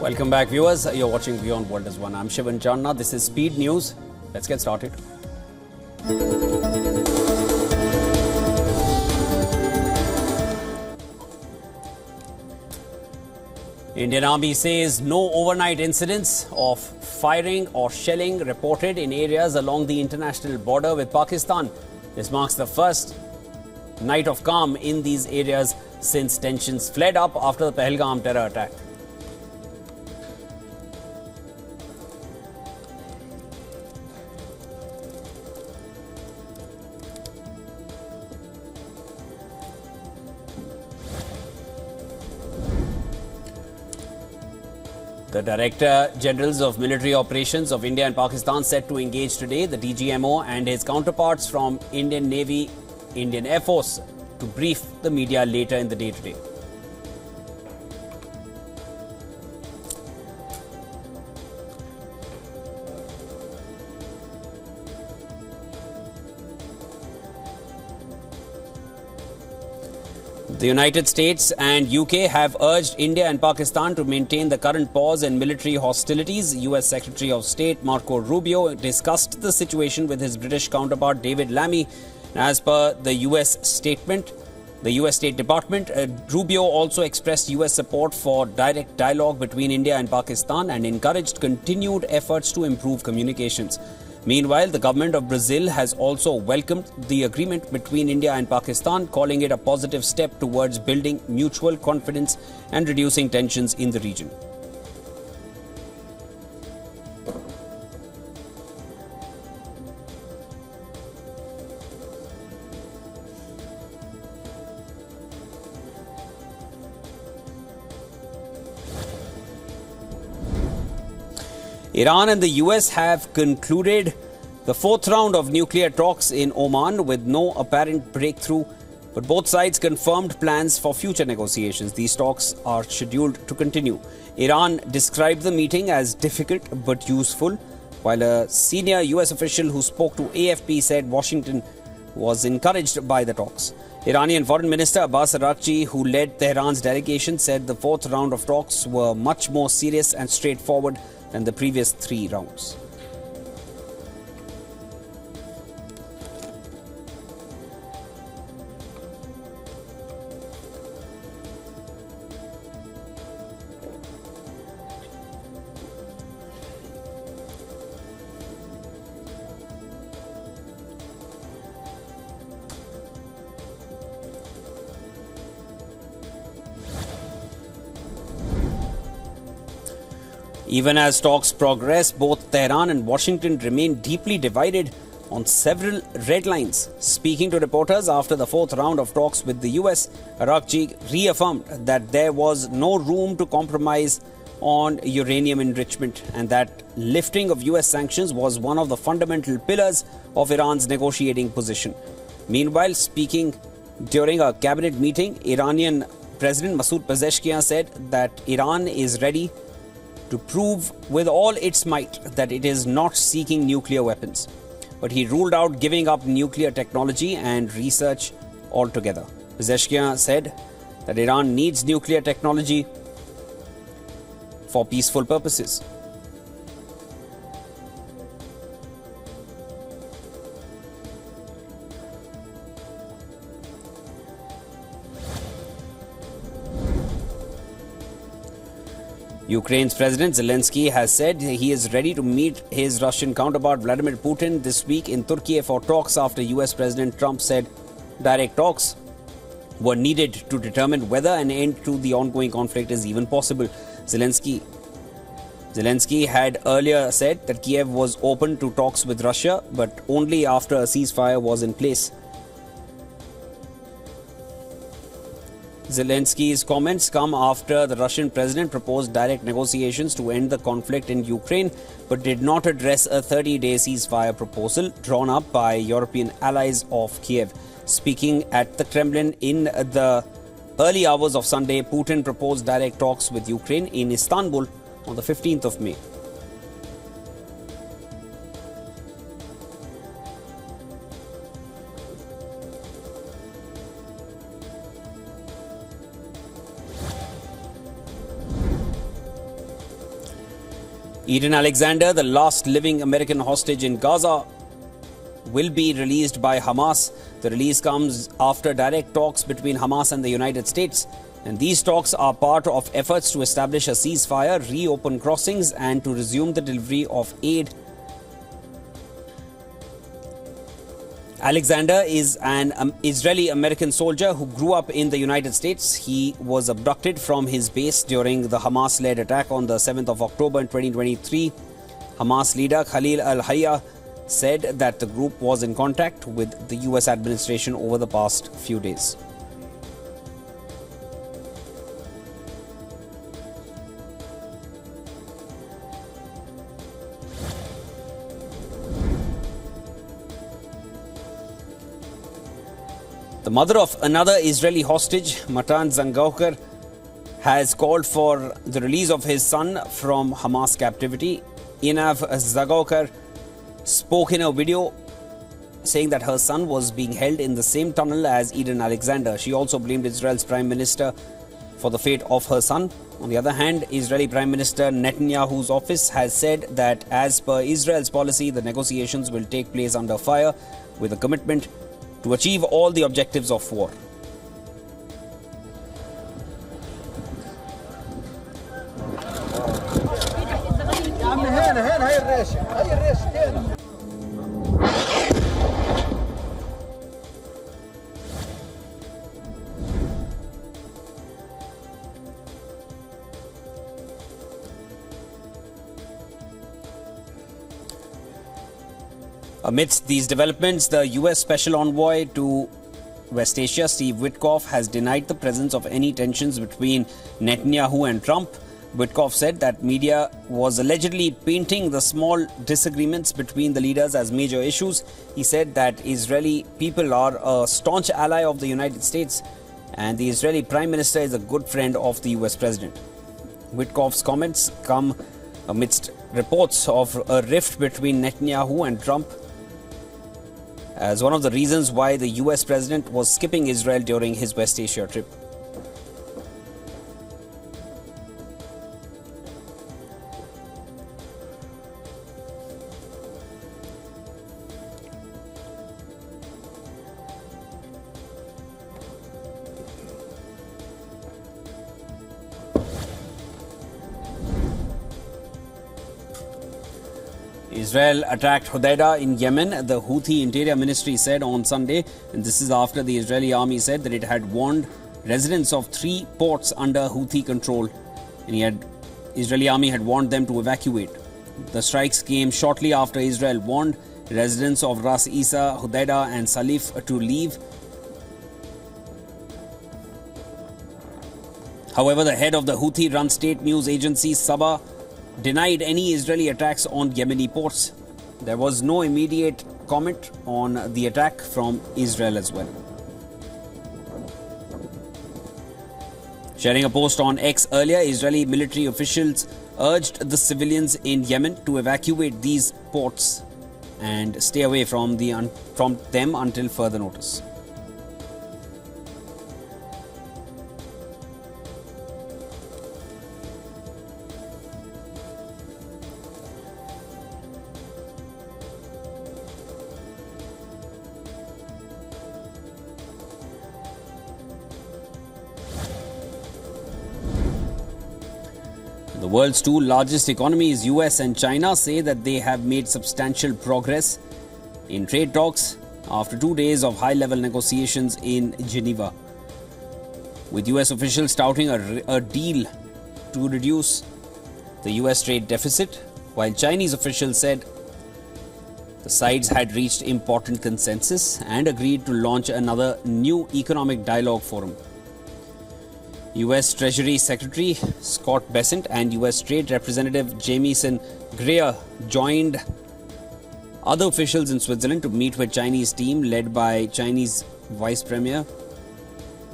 Welcome back, viewers. You're watching WION World as One. I'm Shivan Channa. This is Speed News. Let's get started. Indian Army says no overnight incidents of firing or shelling reported in areas along the international border with Pakistan. This marks the first night of calm in these areas since tensions flared up after the Pahalgam terror attack. The Director Generals of Military Operations of India and Pakistan set to engage today. The DGMO and his counterparts from Indian Navy, Indian Air Force to brief the media later in the day today. The United States and UK have urged India and Pakistan to maintain the current pause in military hostilities. US Secretary of State Marco Rubio discussed the situation with his British counterpart David Lammy. As per the US statement, the US State Department, Rubio also expressed US support for direct dialogue between India and Pakistan and encouraged continued efforts to improve communications. Meanwhile, the government of Brazil has also welcomed the agreement between India and Pakistan, calling it a positive step towards building mutual confidence and reducing tensions in the region. Iran and the US have concluded the fourth round of nuclear talks in Oman with no apparent breakthrough, but both sides confirmed plans for future negotiations. These talks are scheduled to continue. Iran described the meeting as difficult but useful, while a senior US official who spoke to AFP said Washington was encouraged by the talks. Iranian Foreign Minister Abbas, who led Tehran's delegation, said the fourth round of talks were much more serious and straightforward than the previous three rounds. Even as talks progress, both Tehran and Washington remain deeply divided on several red lines. Speaking to reporters after the fourth round of talks with the US, Araghchi reaffirmed that there was no room to compromise on uranium enrichment and that lifting of US sanctions was one of the fundamental pillars of Iran's negotiating position. Meanwhile, speaking during a cabinet meeting, Iranian President Masoud Pezeshkian said that Iran is ready to prove with all its might that it is not seeking nuclear weapons. But he ruled out giving up nuclear technology and research altogether. Pezeshkian said that Iran needs nuclear technology for peaceful purposes. Ukraine's President Zelensky has said he is ready to meet his Russian counterpart Vladimir Putin this week in Türkiye for talks after US President Trump said direct talks were needed to determine whether an end to the ongoing conflict is even possible. Zelensky had earlier said that Kiev was open to talks with Russia, but only after a ceasefire was in place. Zelensky's comments come after the Russian president proposed direct negotiations to end the conflict in Ukraine, but did not address a 30-day ceasefire proposal drawn up by European allies of Kiev. Speaking at the Kremlin in the early hours of Sunday, Putin proposed direct talks with Ukraine in Istanbul on the 15th of May. Edan Alexander, the last living American hostage in Gaza, will be released by Hamas. The release comes after direct talks between Hamas and the United States. And these talks are part of efforts to establish a ceasefire, reopen crossings, and to resume the delivery of aid. Alexander is an Israeli-American soldier who grew up in the United States. He was abducted from his base during the Hamas-led attack on the 7th of October in 2023. Hamas leader Khalil al-Hayya said that the group was in contact with the US administration over the past few days. The mother of another Israeli hostage, Matan Zangaukar, has called for the release of his son from Hamas captivity. Inav Zangaukar spoke in a video saying that her son was being held in the same tunnel as Edan Alexander. She also blamed Israel's Prime Minister for the fate of her son. On the other hand, Israeli Prime Minister Netanyahu's office has said that as per Israel's policy, the negotiations will take place under fire with a commitment to achieve all the objectives of war. Amidst these developments, the US Special Envoy to West Asia, Steve Witkoff, has denied the presence of any tensions between Netanyahu and Trump. Witkoff said that media was allegedly painting the small disagreements between the leaders as major issues. He said that Israeli people are a staunch ally of the United States and the Israeli Prime Minister is a good friend of the US President. Witkoff's comments come amidst reports of a rift between Netanyahu and Trump as one of the reasons why the US President was skipping Israel during his West Asia trip. Israel attacked Hodeidah in Yemen, the Houthi Interior Ministry said on Sunday, and this is after the Israeli army said that it had warned residents of 3 ports under Houthi control, and Israeli army had warned them to evacuate. The strikes came shortly after Israel warned residents of Ras Isa, Hodeidah and Salif to leave. However, the head of the Houthi-run state news agency Sabah denied any Israeli attacks on Yemeni ports. There was no immediate comment on the attack from Israel as well. Sharing a post on X earlier, Israeli military officials urged the civilians in Yemen to evacuate these ports and stay away from them until further notice. The world's 2 largest economies, US and China, say that they have made substantial progress in trade talks after 2 days of high-level negotiations in Geneva, with US officials touting a deal to reduce the US trade deficit, while Chinese officials said the sides had reached important consensus and agreed to launch another new economic dialogue forum. US Treasury Secretary Scott Bessent and US Trade Representative Jamieson Greer joined other officials in Switzerland to meet with Chinese team led by Chinese Vice Premier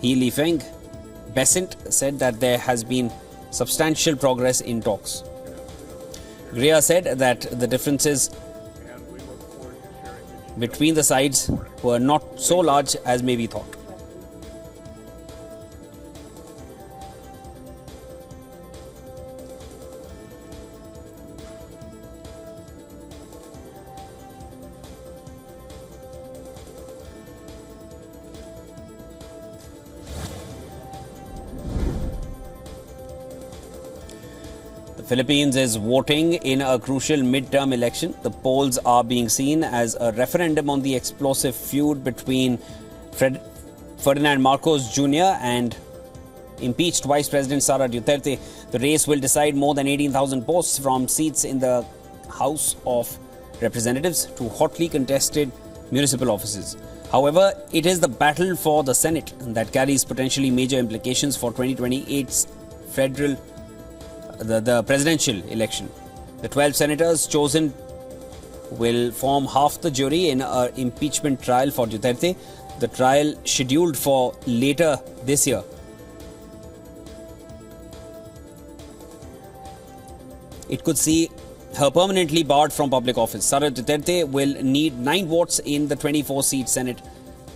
He Lifeng. Bessent said that there has been substantial progress in talks. Greer said that the differences between the sides were not so large as may be thought. Philippines is voting in a crucial midterm election. The polls are being seen as a referendum on the explosive feud between Ferdinand Marcos Jr. and impeached Vice President Sara Duterte. The race will decide more than 18,000 posts from seats in the House of Representatives to hotly contested municipal offices. However, it is the battle for the Senate that carries potentially major implications for 2028's the presidential election. The 12 senators chosen will form half the jury in an impeachment trial for Duterte. The trial, scheduled for later this year, it could see her permanently barred from public office. Sara Duterte will need 9 votes in the 24-seat Senate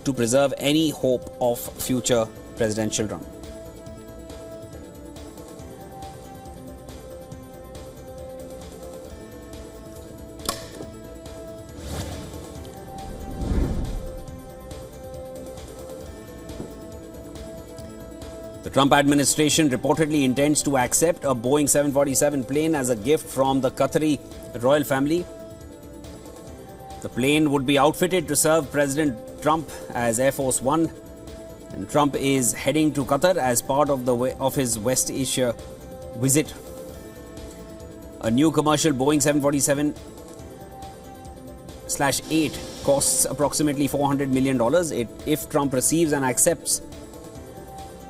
to preserve any hope of future presidential run. The Trump administration reportedly intends to accept a Boeing 747 plane as a gift from the Qatari royal family. The plane would be outfitted to serve President Trump as Air Force One, and Trump is heading to Qatar as part of his West Asia visit. A new commercial Boeing 747-8 costs approximately $400 million. If Trump receives and accepts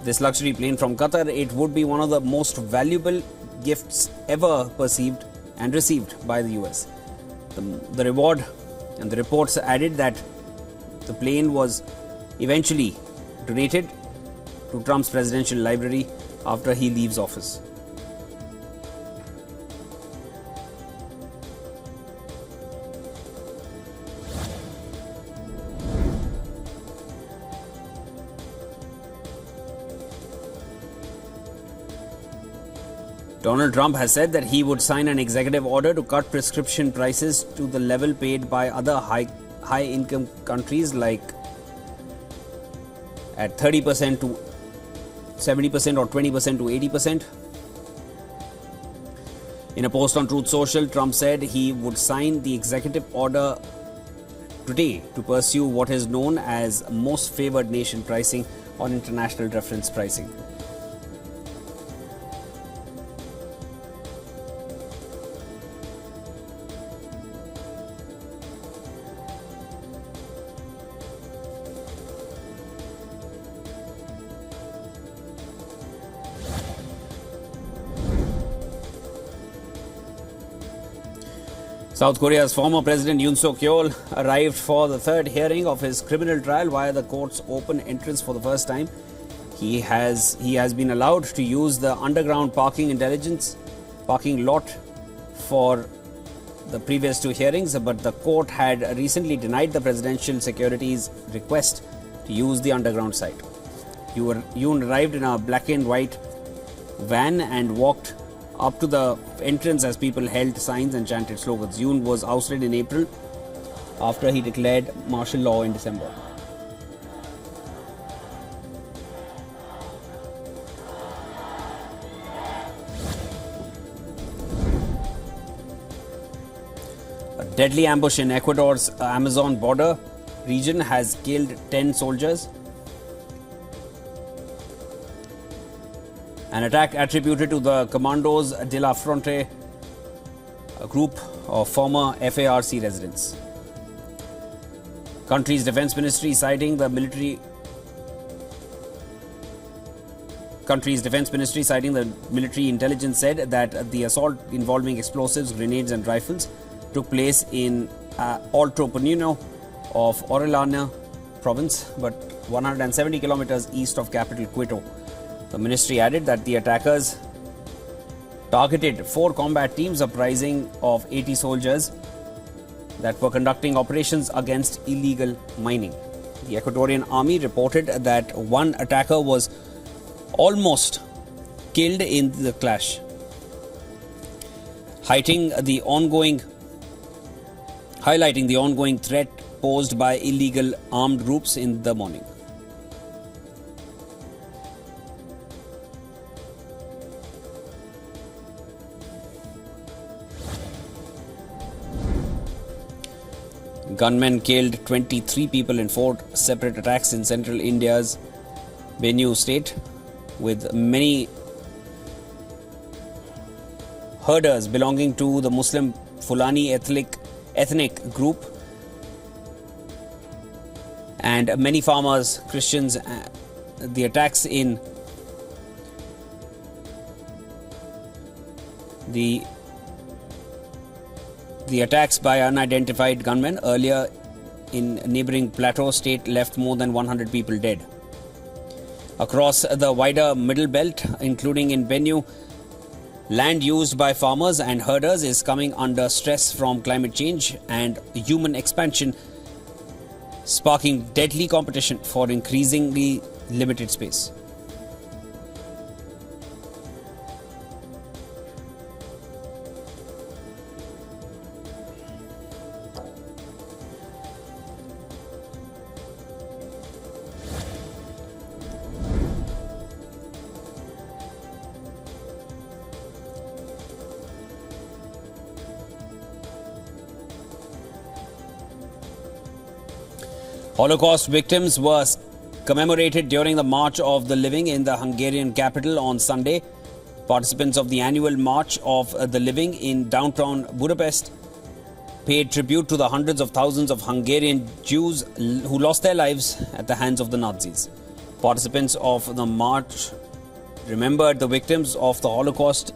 this luxury plane from Qatar, it would be one of the most valuable gifts ever perceived and received by the US. The reward and the reports added that the plane was eventually donated to Trump's presidential library after he leaves office. Donald Trump has said that he would sign an executive order to cut prescription prices to the level paid by other high-income countries, like at 30% to 70% or 20% to 80%. In a post on Truth Social, Trump said he would sign the executive order today to pursue what is known as most favored nation pricing on international reference pricing. South Korea's former President Yoon Suk-yeol arrived for the third hearing of his criminal trial via the court's open entrance for the first time. He has been allowed to use the underground parking lot for the previous 2 hearings, but the court had recently denied the presidential security's request to use the underground site. Yoon arrived in a black and white van and walked up to the entrance as people held signs and chanted slogans. Yoon was ousted in April after he declared martial law in December. A deadly ambush in Ecuador's Amazon border region has killed 10 soldiers. An attack attributed to the Commandos de la Fronte, a group of former FARC residents. Country's defense ministry citing the military intelligence said that the assault involving explosives, grenades and rifles took place in Alto Punino of Orellana province, but 170 kilometers east of capital Quito. The ministry added that the attackers targeted 4 combat teams comprising of 80 soldiers that were conducting operations against illegal mining. The Ecuadorian army reported that one attacker was almost killed in the clash, highlighting the ongoing threat posed by illegal armed groups in the morning. Gunmen killed 23 people in 4 separate attacks in central India's Benue state, with many herders belonging to the Muslim Fulani ethnic group and many farmers, Christians. The attacks in the attacks by unidentified gunmen earlier in neighboring Plateau state left more than 100 people dead. Across the wider middle belt, including in Benue, land used by farmers and herders is coming under stress from climate change and human expansion, sparking deadly competition for increasingly limited space. Holocaust victims were commemorated during the March of the Living in the Hungarian capital on Sunday. Participants of the annual March of the Living in downtown Budapest paid tribute to the hundreds of thousands of Hungarian Jews who lost their lives at the hands of the Nazis. Participants of the march remembered the victims of the Holocaust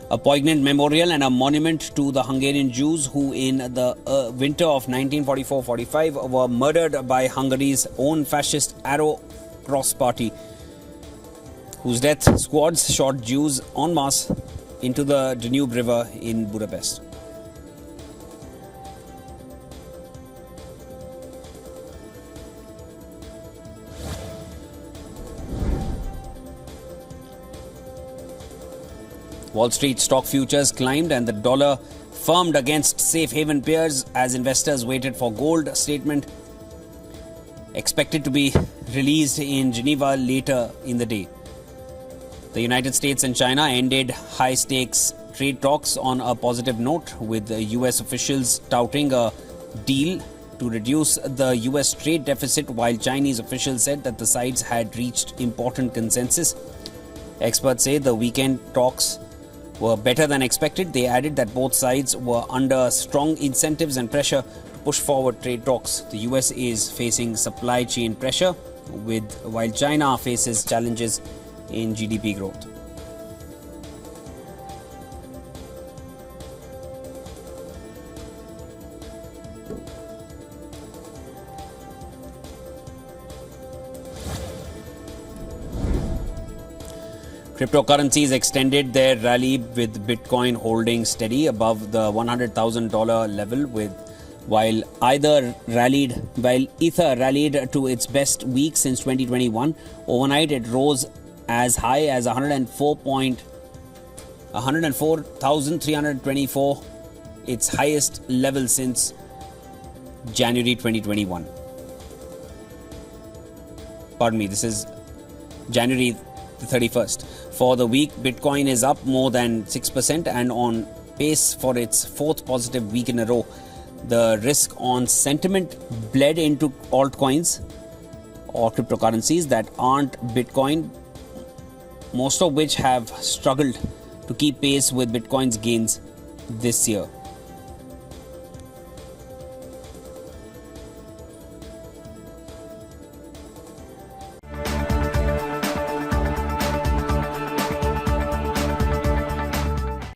a poignant memorial and a monument to the Hungarian Jews who in the winter of 1944-45 were murdered by Hungary's own fascist Arrow Cross Party, whose death squads shot Jews en masse into the Danube River in Budapest. Wall Street stock futures climbed and the dollar firmed against safe haven peers as investors waited for gold statement expected to be released in Geneva later in the day. The United States and China ended high-stakes trade talks on a positive note, with the US officials touting a deal to reduce the US trade deficit, while Chinese officials said that the sides had reached important consensus. Experts say the weekend talks were better than expected. They added that both sides were under strong incentives and pressure to push forward trade talks. The US is facing supply chain pressure, while China faces challenges in GDP growth. Cryptocurrencies extended their rally, with Bitcoin holding steady above the $100,000 level, while Ether rallied to its best week since 2021. Overnight, it rose as high as 104,324, its highest level since January 2021. Pardon me, this is January the 31st. For the week, Bitcoin is up more than 6% and on pace for its fourth positive week in a row. The risk on sentiment bled into altcoins or cryptocurrencies that aren't Bitcoin, most of which have struggled to keep pace with Bitcoin's gains this year.